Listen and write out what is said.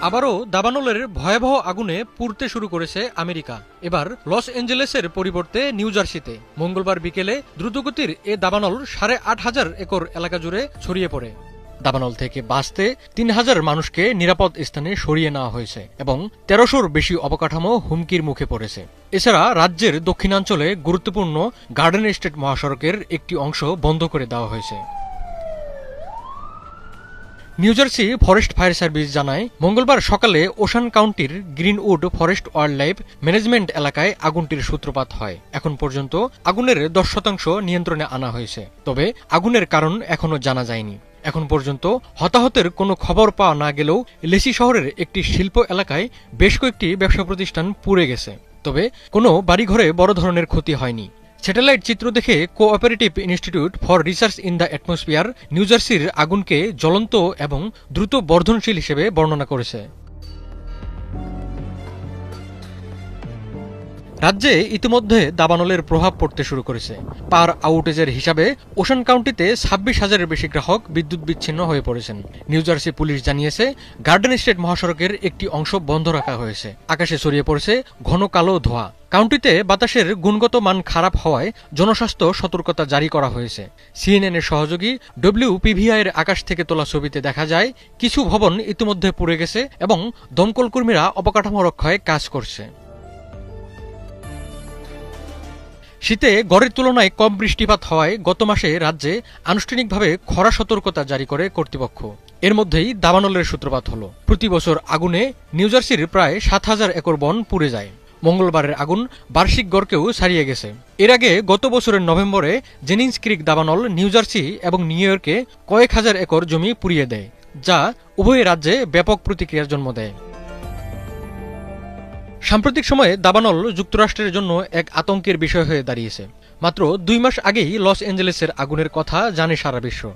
আবারও দাবানলের ভয়াবহ আগুনে পুড়তে শুরু করেছে আমেরিকা। এবার লস অ্যাঞ্জেলেসের পরিবর্তে নিউ জার্সিতে মঙ্গলবার বিকেলে দ্রুতগতির এ দাবানল ৮,৫০০ একর এলাকা জুড়ে ছড়িয়ে পড়ে। দাবানল থেকে বাঁচতে ৩,০০০ মানুষকে নিরাপদ স্থানে সরিয়ে নেওয়া হয়েছে এবং ১৩০০-র বেশি অবকাঠামো হুমকির মুখে পড়েছে। এছাড়া রাজ্যের দক্ষিণাঞ্চলে গুরুত্বপূর্ণ গার্ডেন স্টেট মহাসড়কের একটি অংশ বন্ধ করে দেওয়া হয়েছে। New Jersey forest fire service জানায়, মঙ্গলবার সকালে ওশান কাউন্টির Greenwood forest wildlife management এলাকায় আগুনটির সূত্রপাত হয়। এখন পর্যন্ত আগুনের ১০% নিয়ন্ত্রণে আনা হয়েছে, তবে আগুনের কারণ এখনো জানা যায়নি। এখন পর্যন্ত হতাহতের কোনো খবর পাওয়া না গেলেও লেসি শহরের একটি শিল্প এলাকায় বেশ কয়েকটি ব্যবসা প্রতিষ্ঠান পুড়ে গেছে, তবে কোনো বাড়িঘরে বড় ধরনের ক্ষতি হয়নি। স্যাটেলাইট চিত্র দেখে cooperative institute for research in the atmosphere new জার্সির আগুনকে জ্বলন্ত এবং দ্রুত বর্ধনশীল হিসেবে বর্ণনা করেছে। রাজ্যে ইতিমধ্যে দাবানলের প্রভাব পড়তে শুরু করেছে। পাওয়ার আউটেজের হিসাবে ওশান কাউন্টিতে ২৬,০০০-এর বেশি গ্রাহক বিদ্যুৎ বিচ্ছিন্ন হয়ে পড়েছেন। নিউ জার্সি পুলিশ জানিয়েছে, গার্ডেন স্টেট মহাসড়কের একটি অংশ বন্ধ রাখা হয়েছে। আকাশে ছড়িয়ে পড়েছে ঘন কালো ধোঁয়া। কাউন্টিতে বাতাসের গুণগত মান খারাপ হওয়ায় জনস্বাস্থ্য সতর্কতা জারি করা হয়েছে। সিএনএন এর সহযোগী WPVI এর আকাশ থেকে তোলা ছবিতে দেখা যায়, কিছু ভবন ইতিমধ্যে পুড়ে গেছে এবং দমকল কর্মীরা অবকাঠামো রক্ষায় কাজ করছে। শীতে গড়ের তুলনায় কম বৃষ্টিপাত হওয়ায় গত মাসে রাজ্যে আনুষ্ঠানিকভাবে খরা সতর্কতা জারি করে কর্তৃপক্ষ। এর মধ্যেই দাবানলের সূত্রপাত হলো। প্রতি বছর আগুনে নিউ জার্সির প্রায় ৭,০০০ একর বন পুড়ে যায়। মঙ্গলবারের আগুন বার্ষিক গড়কেও ছাড়িয়ে গেছে। এর আগে গত বছরের নভেম্বরে জেনিংস ক্রিক দাবানল নিউ জার্সি এবং নিউ ইয়র্কে কয়েক হাজার একর জমি পুড়িয়ে দেয়, যা উভয় রাজ্যে ব্যাপক প্রতিক্রিয়ার জন্ম দেয়। সাম্প্রতিক সময়ে দাবানল যুক্তরাষ্ট্রের জন্য এক আতঙ্কের বিষয় হয়ে দাঁড়িয়েছে। মাত্র ২ মাস আগেই লস অ্যাঞ্জেলেসের আগুনের কথা জানে সারা বিশ্ব।